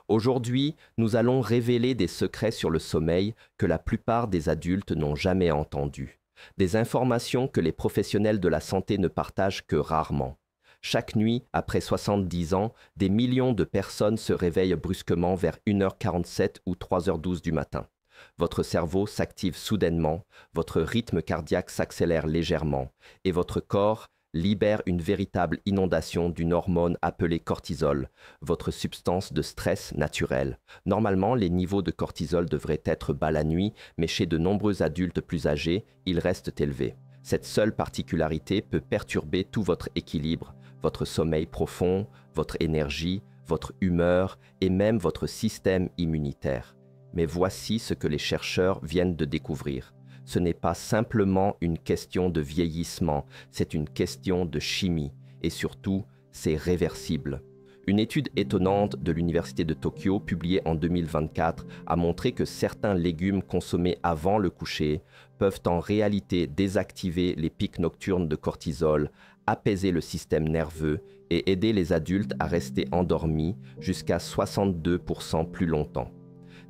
Aujourd'hui, nous allons révéler des secrets sur le sommeil que la plupart des adultes n'ont jamais entendus. Des informations que les professionnels de la santé ne partagent que rarement. Chaque nuit, après 70 ans, des millions de personnes se réveillent brusquement vers 1h47 ou 3h12 du matin. Votre cerveau s'active soudainement, votre rythme cardiaque s'accélère légèrement et votre corps libère une véritable inondation d'une hormone appelée cortisol, votre substance de stress naturelle. Normalement, les niveaux de cortisol devraient être bas la nuit, mais chez de nombreux adultes plus âgés, ils restent élevés. Cette seule particularité peut perturber tout votre équilibre, votre sommeil profond, votre énergie, votre humeur et même votre système immunitaire. Mais voici ce que les chercheurs viennent de découvrir. Ce n'est pas simplement une question de vieillissement, c'est une question de chimie et surtout, c'est réversible. Une étude étonnante de l'Université de Tokyo, publiée en 2024, a montré que certains légumes consommés avant le coucher peuvent en réalité désactiver les pics nocturnes de cortisol, apaiser le système nerveux et aider les adultes à rester endormis jusqu'à 62% plus longtemps.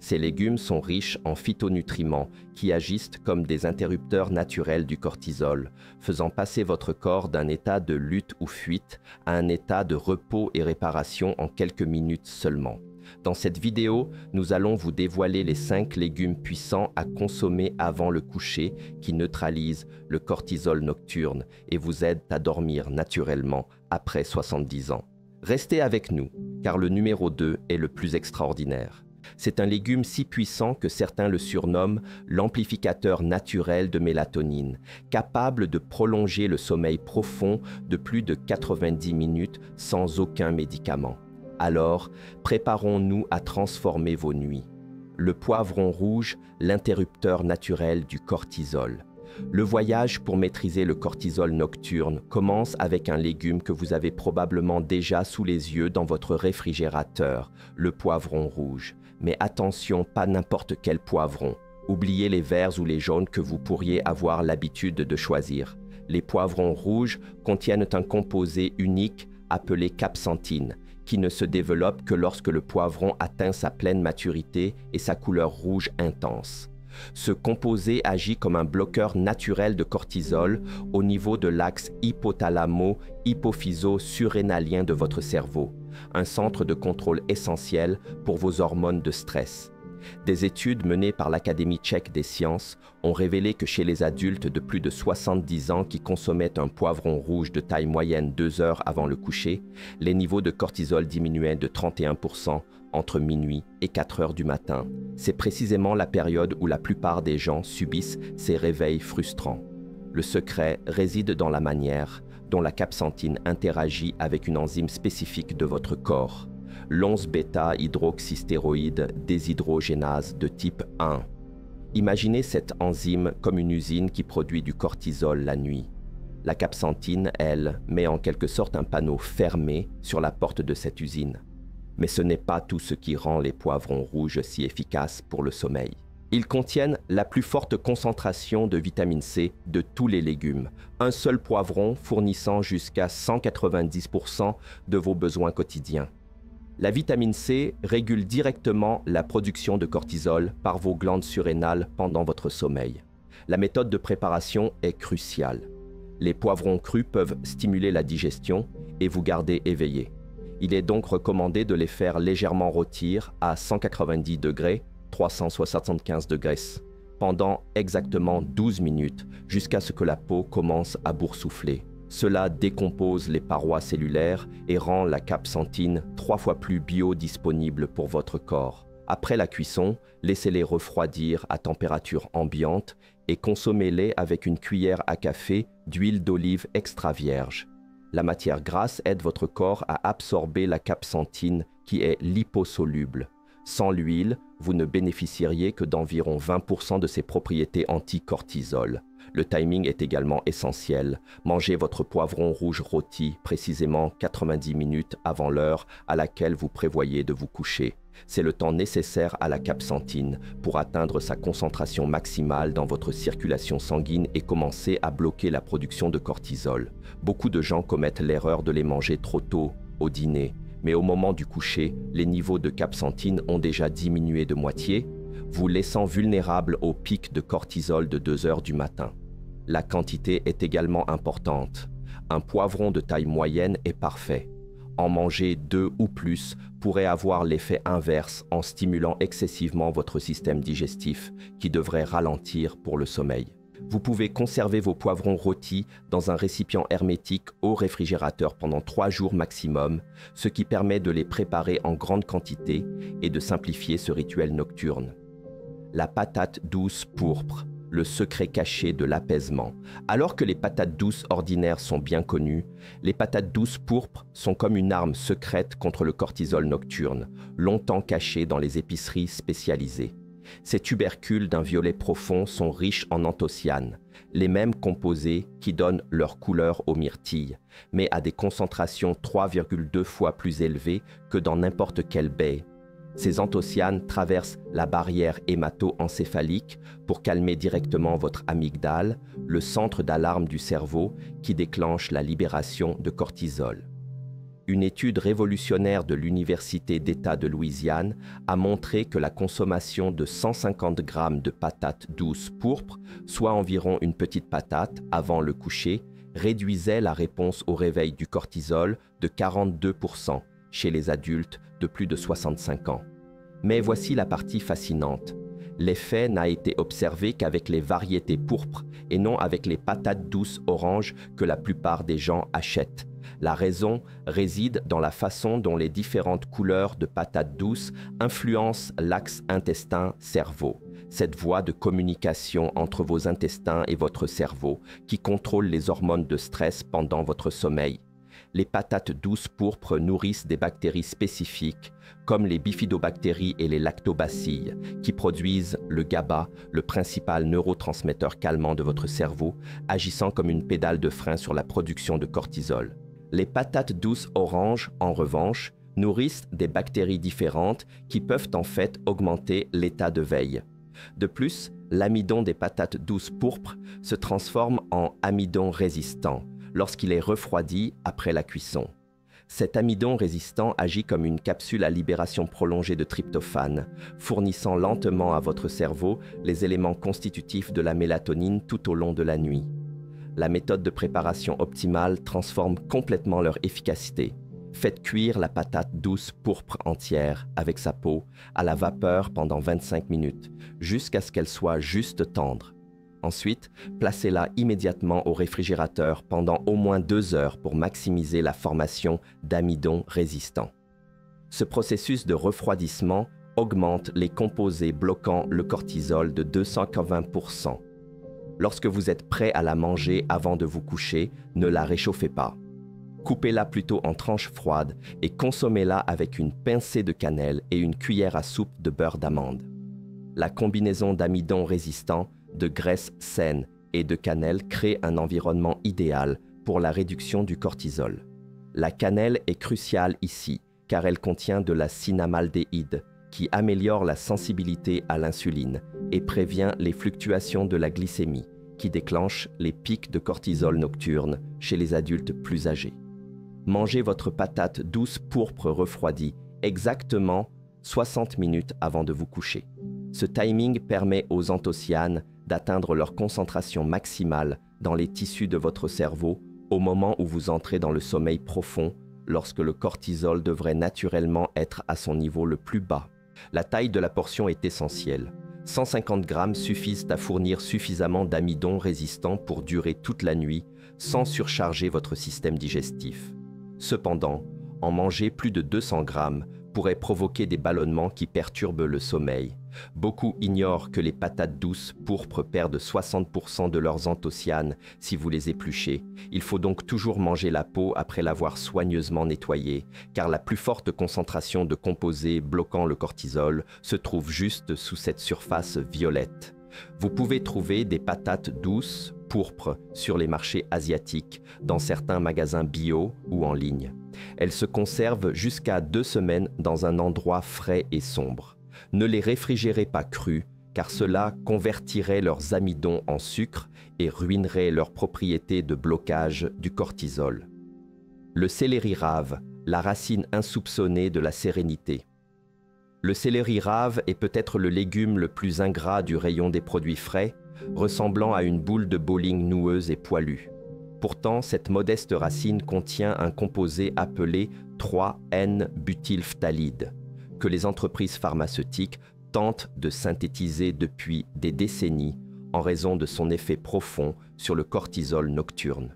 Ces légumes sont riches en phytonutriments qui agissent comme des interrupteurs naturels du cortisol, faisant passer votre corps d'un état de lutte ou fuite à un état de repos et réparation en quelques minutes seulement. Dans cette vidéo, nous allons vous dévoiler les 5 légumes puissants à consommer avant le coucher qui neutralisent le cortisol nocturne et vous aident à dormir naturellement après 70 ans. Restez avec nous, car le numéro 2 est le plus extraordinaire. C'est un légume si puissant que certains le surnomment l'amplificateur naturel de mélatonine, capable de prolonger le sommeil profond de plus de 90 minutes sans aucun médicament. Alors, préparons-nous à transformer vos nuits. Le poivron rouge, l'interrupteur naturel du cortisol. Le voyage pour maîtriser le cortisol nocturne commence avec un légume que vous avez probablement déjà sous les yeux dans votre réfrigérateur, le poivron rouge. Mais attention, pas n'importe quel poivron. Oubliez les verts ou les jaunes que vous pourriez avoir l'habitude de choisir. Les poivrons rouges contiennent un composé unique appelé capsantine, qui ne se développe que lorsque le poivron atteint sa pleine maturité et sa couleur rouge intense. Ce composé agit comme un bloqueur naturel de cortisol au niveau de l'axe hypothalamo-hypophyso-surrénalien de votre cerveau, un centre de contrôle essentiel pour vos hormones de stress. Des études menées par l'Académie tchèque des sciences ont révélé que chez les adultes de plus de 70 ans qui consommaient un poivron rouge de taille moyenne 2 heures avant le coucher, les niveaux de cortisol diminuaient de 31% entre minuit et 4 heures du matin. C'est précisément la période où la plupart des gens subissent ces réveils frustrants. Le secret réside dans la manière dont la capsantine interagit avec une enzyme spécifique de votre corps, l'11-bêta-hydroxystéroïde déshydrogénase de type 1. Imaginez cette enzyme comme une usine qui produit du cortisol la nuit. La capsantine, elle, met en quelque sorte un panneau fermé sur la porte de cette usine. Mais ce n'est pas tout ce qui rend les poivrons rouges si efficaces pour le sommeil. Ils contiennent la plus forte concentration de vitamine C de tous les légumes, un seul poivron fournissant jusqu'à 190% de vos besoins quotidiens. La vitamine C régule directement la production de cortisol par vos glandes surrénales pendant votre sommeil. La méthode de préparation est cruciale. Les poivrons crus peuvent stimuler la digestion et vous garder éveillé. Il est donc recommandé de les faire légèrement rôtir à 190 degrés, 375 degrés, pendant exactement 12 minutes, jusqu'à ce que la peau commence à boursoufler. Cela décompose les parois cellulaires et rend la capsantine 3 fois plus biodisponible pour votre corps. Après la cuisson, laissez-les refroidir à température ambiante et consommez-les avec une cuillère à café d'huile d'olive extra vierge. La matière grasse aide votre corps à absorber la capsantine qui est liposoluble. Sans l'huile, vous ne bénéficieriez que d'environ 20% de ses propriétés anti-cortisol. Le timing est également essentiel. Mangez votre poivron rouge rôti précisément 90 minutes avant l'heure à laquelle vous prévoyez de vous coucher. C'est le temps nécessaire à la capsantine pour atteindre sa concentration maximale dans votre circulation sanguine et commencer à bloquer la production de cortisol. Beaucoup de gens commettent l'erreur de les manger trop tôt, au dîner. mais au moment du coucher, les niveaux de capsantine ont déjà diminué de moitié, vous laissant vulnérable au pic de cortisol de 2 heures du matin. La quantité est également importante. Un poivron de taille moyenne est parfait. En manger 2 ou plus pourrait avoir l'effet inverse en stimulant excessivement votre système digestif, qui devrait ralentir pour le sommeil. Vous pouvez conserver vos poivrons rôtis dans un récipient hermétique au réfrigérateur pendant 3 jours maximum, ce qui permet de les préparer en grande quantité et de simplifier ce rituel nocturne. La patate douce pourpre, le secret caché de l'apaisement. Alors que les patates douces ordinaires sont bien connues, les patates douces pourpres sont comme une arme secrète contre le cortisol nocturne, longtemps caché dans les épiceries spécialisées. Ces tubercules d'un violet profond sont riches en anthocyanes, les mêmes composés qui donnent leur couleur aux myrtilles, mais à des concentrations 3,2 fois plus élevées que dans n'importe quelle baie. Ces anthocyanes traversent la barrière hémato-encéphalique pour calmer directement votre amygdale, le centre d'alarme du cerveau qui déclenche la libération de cortisol. Une étude révolutionnaire de l'Université d'État de Louisiane a montré que la consommation de 150 grammes de patates douces pourpres, soit environ une petite patate avant le coucher, réduisait la réponse au réveil du cortisol de 42% chez les adultes de plus de 65 ans. Mais voici la partie fascinante. L'effet n'a été observé qu'avec les variétés pourpres et non avec les patates douces oranges que la plupart des gens achètent. La raison réside dans la façon dont les différentes couleurs de patates douces influencent l'axe intestin-cerveau, cette voie de communication entre vos intestins et votre cerveau qui contrôle les hormones de stress pendant votre sommeil. Les patates douces pourpres nourrissent des bactéries spécifiques, comme les bifidobactéries et les lactobacilles, qui produisent le GABA, le principal neurotransmetteur calmant de votre cerveau, agissant comme une pédale de frein sur la production de cortisol. Les patates douces oranges, en revanche, nourrissent des bactéries différentes qui peuvent en fait augmenter l'état de veille. De plus, l'amidon des patates douces pourpres se transforme en amidon résistant lorsqu'il est refroidi après la cuisson. Cet amidon résistant agit comme une capsule à libération prolongée de tryptophane, fournissant lentement à votre cerveau les éléments constitutifs de la mélatonine tout au long de la nuit. La méthode de préparation optimale transforme complètement leur efficacité. Faites cuire la patate douce pourpre entière, avec sa peau, à la vapeur pendant 25 minutes, jusqu'à ce qu'elle soit juste tendre. Ensuite, placez-la immédiatement au réfrigérateur pendant au moins 2 heures pour maximiser la formation d'amidon résistant. Ce processus de refroidissement augmente les composés bloquant le cortisol de 280%. Lorsque vous êtes prêt à la manger avant de vous coucher, ne la réchauffez pas. Coupez-la plutôt en tranches froides et consommez-la avec une pincée de cannelle et une cuillère à soupe de beurre d'amande. La combinaison d'amidon résistant, de graisse saine et de cannelle crée un environnement idéal pour la réduction du cortisol. La cannelle est cruciale ici car elle contient de la cinnamaldéhyde qui améliore la sensibilité à l'insuline et prévient les fluctuations de la glycémie qui déclenchent les pics de cortisol nocturnes chez les adultes plus âgés. Mangez votre patate douce pourpre refroidie exactement 60 minutes avant de vous coucher. Ce timing permet aux anthocyanes d'atteindre leur concentration maximale dans les tissus de votre cerveau au moment où vous entrez dans le sommeil profond, lorsque le cortisol devrait naturellement être à son niveau le plus bas. La taille de la portion est essentielle. 150 grammes suffisent à fournir suffisamment d'amidon résistant pour durer toute la nuit sans surcharger votre système digestif. Cependant, en manger plus de 200 grammes pourrait provoquer des ballonnements qui perturbent le sommeil. Beaucoup ignorent que les patates douces pourpres perdent 60% de leurs anthocyanes si vous les épluchez. Il faut donc toujours manger la peau après l'avoir soigneusement nettoyée, car la plus forte concentration de composés bloquant le cortisol se trouve juste sous cette surface violette. Vous pouvez trouver des patates douces pourpres sur les marchés asiatiques, dans certains magasins bio ou en ligne. Elles se conservent jusqu'à 2 semaines dans un endroit frais et sombre. Ne les réfrigérez pas crus, car cela convertirait leurs amidons en sucre et ruinerait leurs propriétés de blocage du cortisol. Le céleri rave, la racine insoupçonnée de la sérénité. Le céleri rave est peut-être le légume le plus ingrat du rayon des produits phrrais, ressemblant à une boule de bowling noueuse et poilue. Pourtant, cette modeste racine contient un composé appelé 3N-butylphthalide, que les entreprises pharmaceutiques tentent de synthétiser depuis des décennies en raison de son effet profond sur le cortisol nocturne.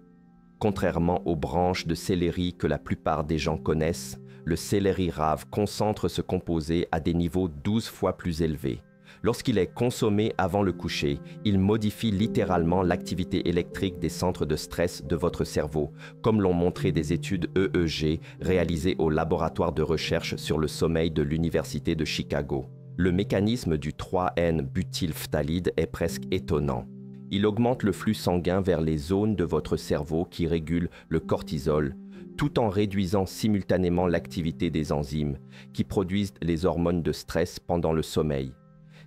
Contrairement aux branches de céleri que la plupart des gens connaissent, le céleri rave concentre ce composé à des niveaux 12 fois plus élevés. Lorsqu'il est consommé avant le coucher, il modifie littéralement l'activité électrique des centres de stress de votre cerveau, comme l'ont montré des études EEG réalisées au laboratoire de recherche sur le sommeil de l'Université de Chicago. Le mécanisme du 3N-butylphthalide est presque étonnant. Il augmente le flux sanguin vers les zones de votre cerveau qui régulent le cortisol, tout en réduisant simultanément l'activité des enzymes qui produisent les hormones de stress pendant le sommeil.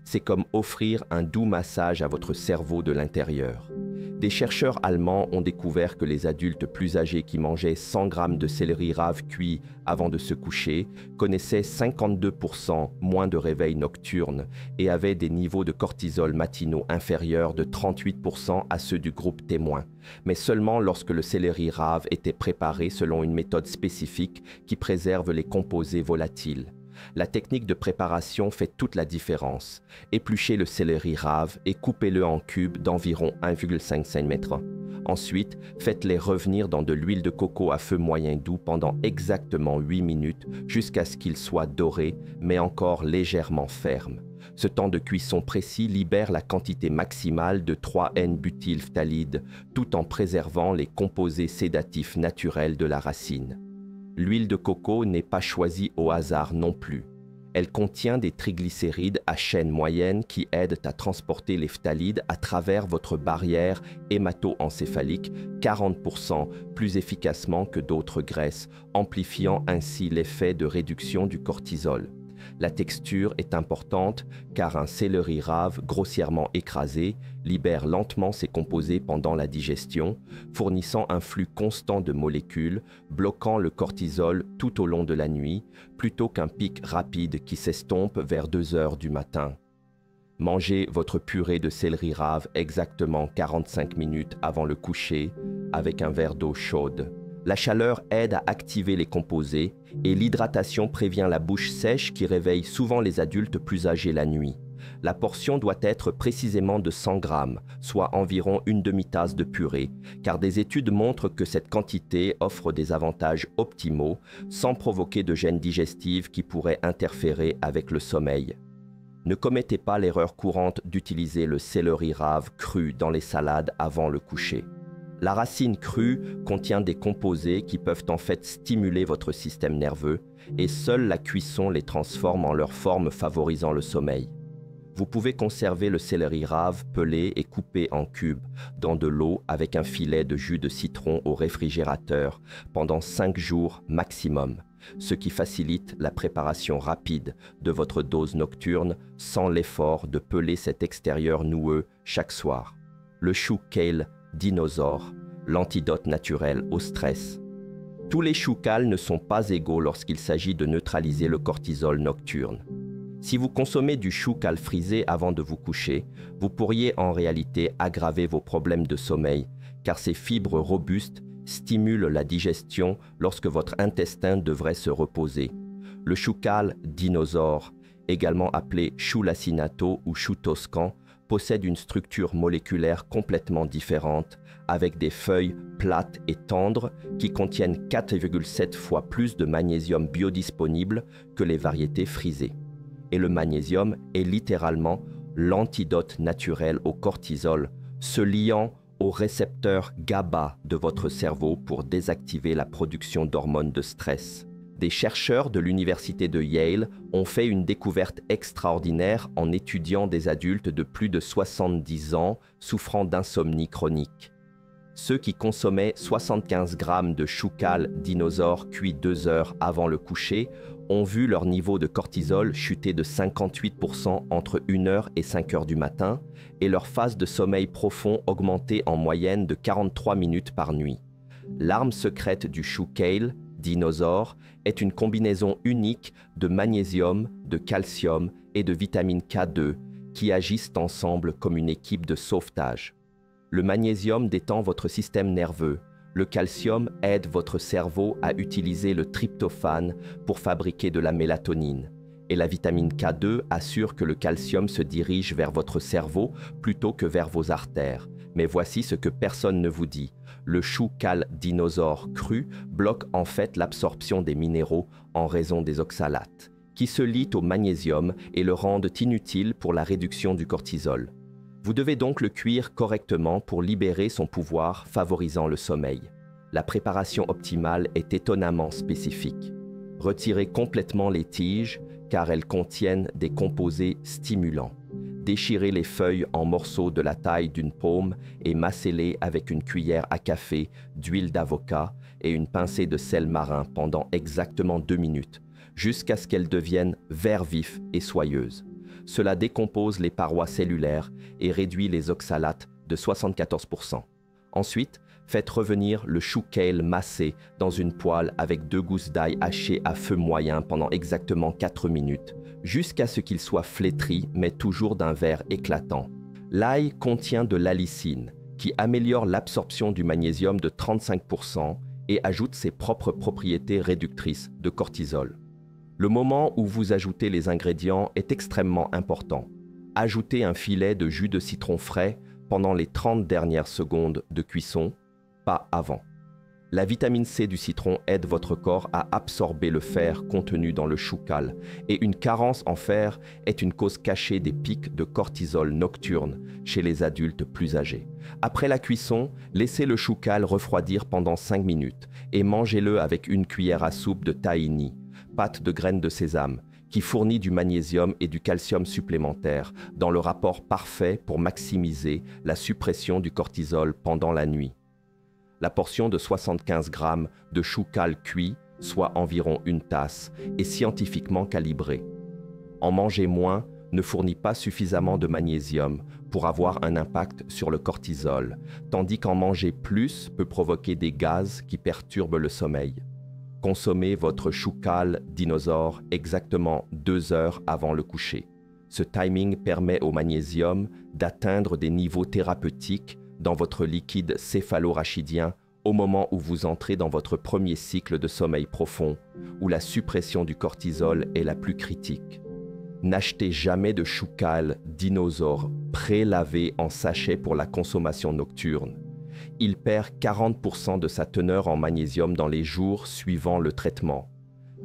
C'est comme offrir un doux massage à votre cerveau de l'intérieur. Des chercheurs allemands ont découvert que les adultes plus âgés qui mangeaient 100 grammes de céleri rave cuit avant de se coucher connaissaient 52% moins de réveil nocturne et avaient des niveaux de cortisol matinaux inférieurs de 38% à ceux du groupe témoin, mais seulement lorsque le céleri rave était préparé selon une méthode spécifique qui préserve les composés volatiles. La technique de préparation fait toute la différence. Épluchez le céleri rave et coupez-le en cubes d'environ 1,5 cm. Ensuite, faites-les revenir dans de l'huile de coco à feu moyen doux pendant exactement 8 minutes jusqu'à ce qu'ils soient dorés, mais encore légèrement fermes. Ce temps de cuisson précis libère la quantité maximale de 3N-butylphthalide tout en préservant les composés sédatifs naturels de la racine. L'huile de coco n'est pas choisie au hasard non plus. Elle contient des triglycérides à chaîne moyenne qui aident à transporter les phtalides à travers votre barrière hémato-encéphalique 40% plus efficacement que d'autres graisses, amplifiant ainsi l'effet de réduction du cortisol. La texture est importante car un céleri rave grossièrement écrasé libère lentement ses composés pendant la digestion, fournissant un flux constant de molécules, bloquant le cortisol tout au long de la nuit, plutôt qu'un pic rapide qui s'estompe vers 2 heures du matin. Mangez votre purée de céleri rave exactement 45 minutes avant le coucher avec un verre d'eau chaude. La chaleur aide à activer les composés et l'hydratation prévient la bouche sèche qui réveille souvent les adultes plus âgés la nuit. La portion doit être précisément de 100 grammes, soit environ une demi-tasse de purée, car des études montrent que cette quantité offre des avantages optimaux sans provoquer de gêne digestive qui pourrait interférer avec le sommeil. Ne commettez pas l'erreur courante d'utiliser le céleri rave cru dans les salades avant le coucher. La racine crue contient des composés qui peuvent en fait stimuler votre système nerveux et seule la cuisson les transforme en leur forme favorisant le sommeil. Vous pouvez conserver le céleri rave pelé et coupé en cubes dans de l'eau avec un filet de jus de citron au réfrigérateur pendant 5 jours maximum, ce qui facilite la préparation rapide de votre dose nocturne sans l'effort de peler cet extérieur noueux chaque soir. Le chou kale dinosaure, l'antidote naturel au stress. Tous les choux cales ne sont pas égaux lorsqu'il s'agit de neutraliser le cortisol nocturne. Si vous consommez du chou cal frisé avant de vous coucher, vous pourriez en réalité aggraver vos problèmes de sommeil, car ces fibres robustes stimulent la digestion lorsque votre intestin devrait se reposer. Le chou cal dinosaure, également appelé chou lacinato ou chou toscan, possède une structure moléculaire complètement différente, avec des feuilles plates et tendres qui contiennent 4,7 fois plus de magnésium biodisponible que les variétés frisées. Et le magnésium est littéralement l'antidote naturel au cortisol, se liant au récepteur GABA de votre cerveau pour désactiver la production d'hormones de stress. Des chercheurs de l'université de Yale ont fait une découverte extraordinaire en étudiant des adultes de plus de 70 ans souffrant d'insomnie chronique. Ceux qui consommaient 75 grammes de chou cal dinosaure cuit 2 heures avant le coucher ont vu leur niveau de cortisol chuter de 58% entre 1 heure et 5 heures du matin et leur phase de sommeil profond augmenter en moyenne de 43 minutes par nuit. L'arme secrète du chou kale Dinosaur est une combinaison unique de magnésium, de calcium et de vitamine K2 qui agissent ensemble comme une équipe de sauvetage. Le magnésium détend votre système nerveux. Le calcium aide votre cerveau à utiliser le tryptophane pour fabriquer de la mélatonine. Et la vitamine K2 assure que le calcium se dirige vers votre cerveau plutôt que vers vos artères. Mais voici ce que personne ne vous dit. Le chou cal dinosaure cru bloque en fait l'absorption des minéraux en raison des oxalates, qui se lient au magnésium et le rendent inutile pour la réduction du cortisol. Vous devez donc le cuire correctement pour libérer son pouvoir, favorisant le sommeil. La préparation optimale est étonnamment spécifique. Retirez complètement les tiges, car elles contiennent des composés stimulants. Déchirez les feuilles en morceaux de la taille d'une paume et massez-les avec une cuillère à café d'huile d'avocat et une pincée de sel marin pendant exactement 2 minutes, jusqu'à ce qu'elles deviennent vert vif et soyeuses. Cela décompose les parois cellulaires et réduit les oxalates de 74%. Ensuite, faites revenir le chou kale massé dans une poêle avec 2 gousses d'ail hachées à feu moyen pendant exactement 4 minutes, jusqu'à ce qu'il soit flétri mais toujours d'un vert éclatant. L'ail contient de l'allicine, qui améliore l'absorption du magnésium de 35% et ajoute ses propres propriétés réductrices de cortisol. Le moment où vous ajoutez les ingrédients est extrêmement important. Ajoutez un filet de jus de citron frais pendant les 30 dernières secondes de cuisson, pas avant. La vitamine C du citron aide votre corps à absorber le fer contenu dans le chou cal, et une carence en fer est une cause cachée des pics de cortisol nocturne chez les adultes plus âgés. Après la cuisson, laissez le chou cal refroidir pendant 5 minutes et mangez-le avec une cuillère à soupe de tahini, pâte de graines de sésame, qui fournit du magnésium et du calcium supplémentaires dans le rapport parfait pour maximiser la suppression du cortisol pendant la nuit. La portion de 75 grammes de chou cal cuit, soit environ 1 tasse, est scientifiquement calibrée. En manger moins ne fournit pas suffisamment de magnésium pour avoir un impact sur le cortisol, tandis qu'en manger plus peut provoquer des gaz qui perturbent le sommeil. Consommez votre chou cal dinosaure exactement 2 heures avant le coucher. Ce timing permet au magnésium d'atteindre des niveaux thérapeutiques dans votre liquide céphalorachidien au moment où vous entrez dans votre premier cycle de sommeil profond, où la suppression du cortisol est la plus critique. N'achetez jamais de chou cal dinosaure pré-lavé en sachet pour la consommation nocturne. Il perd 40% de sa teneur en magnésium dans les jours suivant le traitement.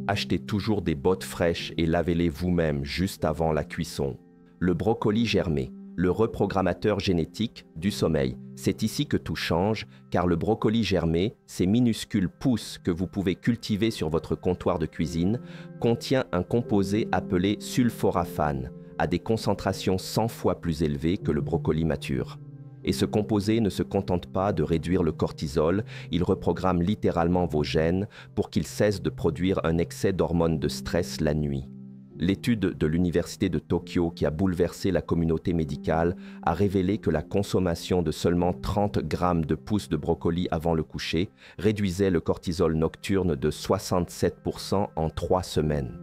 Achetez toujours des bottes fraîches et lavez-les vous-même juste avant la cuisson. Le brocoli germé, le reprogrammateur génétique du sommeil. C'est ici que tout change, car le brocoli germé, ces minuscules pousses que vous pouvez cultiver sur votre comptoir de cuisine, contient un composé appelé sulforaphane, à des concentrations 100 fois plus élevées que le brocoli mature. Et ce composé ne se contente pas de réduire le cortisol, il reprogramme littéralement vos gènes pour qu'ils cessent de produire un excès d'hormones de stress la nuit. L'étude de l'Université de Tokyo qui a bouleversé la communauté médicale a révélé que la consommation de seulement 30 grammes de pousses de brocoli avant le coucher réduisait le cortisol nocturne de 67% en 3 semaines.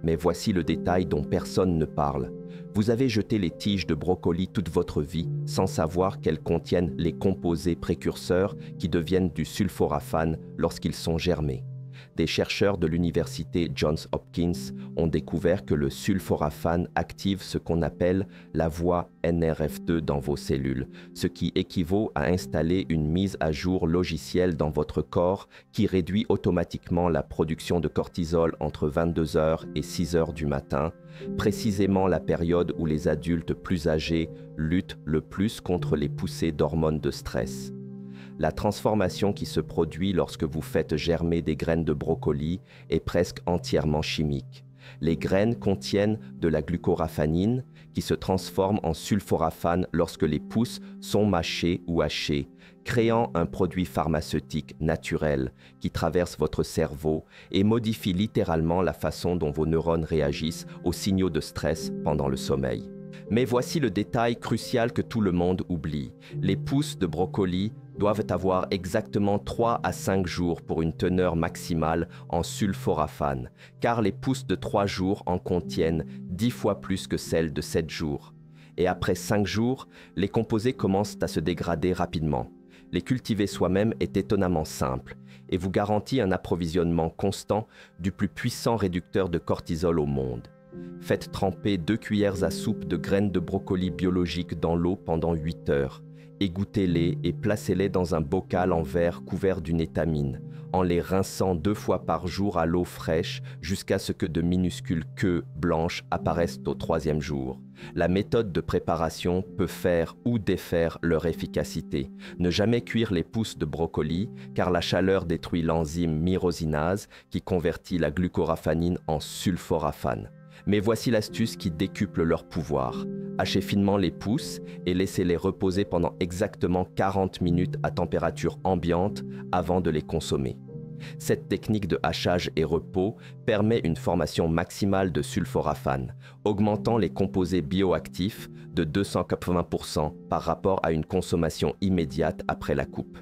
Mais voici le détail dont personne ne parle. Vous avez jeté les tiges de brocoli toute votre vie sans savoir qu'elles contiennent les composés précurseurs qui deviennent du sulforaphane lorsqu'ils sont germés. Des chercheurs de l'université Johns Hopkins ont découvert que le sulforaphane active ce qu'on appelle la voie NRF2 dans vos cellules, ce qui équivaut à installer une mise à jour logicielle dans votre corps qui réduit automatiquement la production de cortisol entre 22h et 6h du matin, précisément la période où les adultes plus âgés luttent le plus contre les poussées d'hormones de stress. La transformation qui se produit lorsque vous faites germer des graines de brocoli est presque entièrement chimique. Les graines contiennent de la glucoraphanine qui se transforme en sulforaphane lorsque les pousses sont mâchées ou hachées, créant un produit pharmaceutique naturel qui traverse votre cerveau et modifie littéralement la façon dont vos neurones réagissent aux signaux de stress pendant le sommeil. Mais voici le détail crucial que tout le monde oublie. Les pousses de brocoli doivent avoir exactement 3 à 5 jours pour une teneur maximale en sulforaphane, car les pousses de 3 jours en contiennent 10 fois plus que celles de 7 jours. Et après 5 jours, les composés commencent à se dégrader rapidement. Les cultiver soi-même est étonnamment simple et vous garantit un approvisionnement constant du plus puissant réducteur de cortisol au monde. Faites tremper 2 cuillères à soupe de graines de brocoli biologiques dans l'eau pendant 8 heures. Égouttez-les et placez-les dans un bocal en verre couvert d'une étamine, en les rinçant 2 fois par jour à l'eau fraîche jusqu'à ce que de minuscules queues blanches apparaissent au 3e jour. La méthode de préparation peut faire ou défaire leur efficacité. Ne jamais cuire les pousses de brocoli car la chaleur détruit l'enzyme myrosinase qui convertit la glucoraphanine en sulforaphane. Mais voici l'astuce qui décuple leur pouvoir. Hachez finement les pousses et laissez-les reposer pendant exactement 40 minutes à température ambiante avant de les consommer. Cette technique de hachage et repos permet une formation maximale de sulforaphane, augmentant les composés bioactifs de 280% par rapport à une consommation immédiate après la coupe.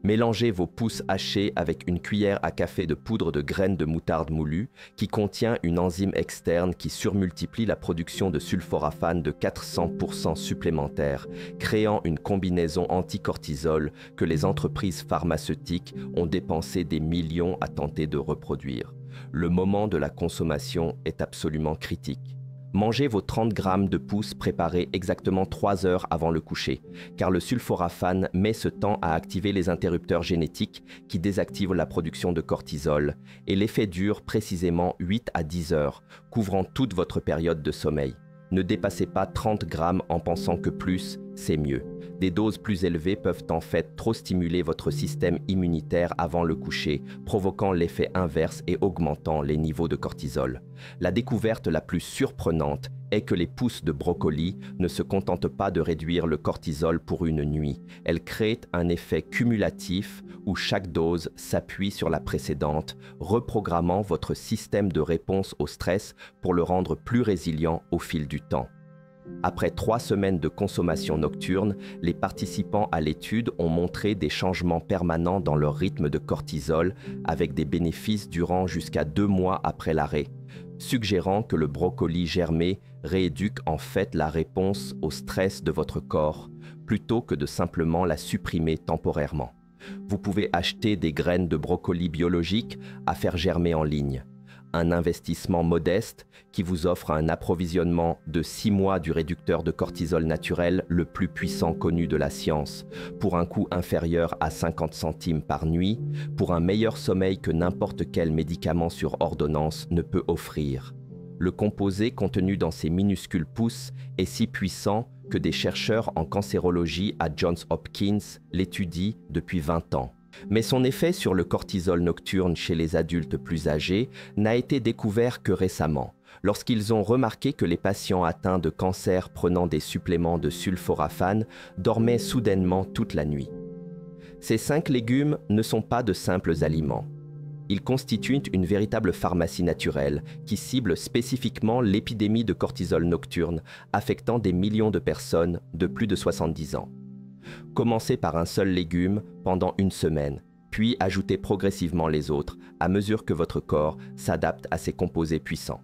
Mélangez vos pousses hachées avec une cuillère à café de poudre de graines de moutarde moulue qui contient une enzyme externe qui surmultiplie la production de sulforaphane de 400% supplémentaires, créant une combinaison anticortisol que les entreprises pharmaceutiques ont dépensé des millions à tenter de reproduire. Le moment de la consommation est absolument critique. Mangez vos 30 grammes de pousses préparées exactement 3 heures avant le coucher, car le sulforaphane met ce temps à activer les interrupteurs génétiques qui désactivent la production de cortisol, et l'effet dure précisément 8 à 10 heures, couvrant toute votre période de sommeil. Ne dépassez pas 30 grammes en pensant que plus, c'est mieux. Des doses plus élevées peuvent en fait trop stimuler votre système immunitaire avant le coucher, provoquant l'effet inverse et augmentant les niveaux de cortisol. La découverte la plus surprenante est que les pousses de brocoli ne se contentent pas de réduire le cortisol pour une nuit. Elles créent un effet cumulatif où chaque dose s'appuie sur la précédente, reprogrammant votre système de réponse au stress pour le rendre plus résilient au fil du temps. Après 3 semaines de consommation nocturne, les participants à l'étude ont montré des changements permanents dans leur rythme de cortisol avec des bénéfices durant jusqu'à 2 mois après l'arrêt, suggérant que le brocoli germé rééduque en fait la réponse au stress de votre corps, plutôt que de simplement la supprimer temporairement. Vous pouvez acheter des graines de brocoli biologiques à faire germer en ligne. Un investissement modeste qui vous offre un approvisionnement de 6 mois du réducteur de cortisol naturel le plus puissant connu de la science, pour un coût inférieur à 50 centimes par nuit, pour un meilleur sommeil que n'importe quel médicament sur ordonnance ne peut offrir. Le composé contenu dans ces minuscules pousses est si puissant que des chercheurs en cancérologie à Johns Hopkins l'étudient depuis 20 ans. Mais son effet sur le cortisol nocturne chez les adultes plus âgés n'a été découvert que récemment, lorsqu'ils ont remarqué que les patients atteints de cancer prenant des suppléments de sulforaphane dormaient soudainement toute la nuit. Ces 5 légumes ne sont pas de simples aliments. Ils constituent une véritable pharmacie naturelle qui cible spécifiquement l'épidémie de cortisol nocturne affectant des millions de personnes de plus de 70 ans. Commencez par un seul légume pendant 1 semaine, puis ajoutez progressivement les autres à mesure que votre corps s'adapte à ces composés puissants.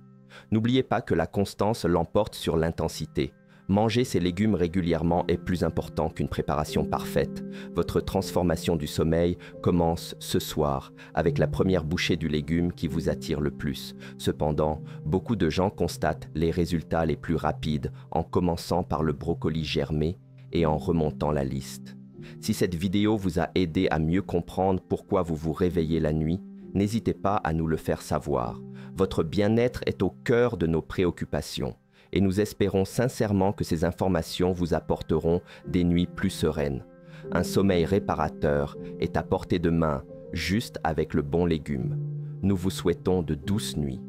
N'oubliez pas que la constance l'emporte sur l'intensité. Manger ces légumes régulièrement est plus important qu'une préparation parfaite. Votre transformation du sommeil commence ce soir avec la première bouchée du légume qui vous attire le plus. Cependant, beaucoup de gens constatent les résultats les plus rapides en commençant par le brocoli germé et en remontant la liste. Si cette vidéo vous a aidé à mieux comprendre pourquoi vous vous réveillez la nuit, n'hésitez pas à nous le faire savoir. Votre bien-être est au cœur de nos préoccupations et nous espérons sincèrement que ces informations vous apporteront des nuits plus sereines. Un sommeil réparateur est à portée de main, juste avec le bon légume. Nous vous souhaitons de douces nuits.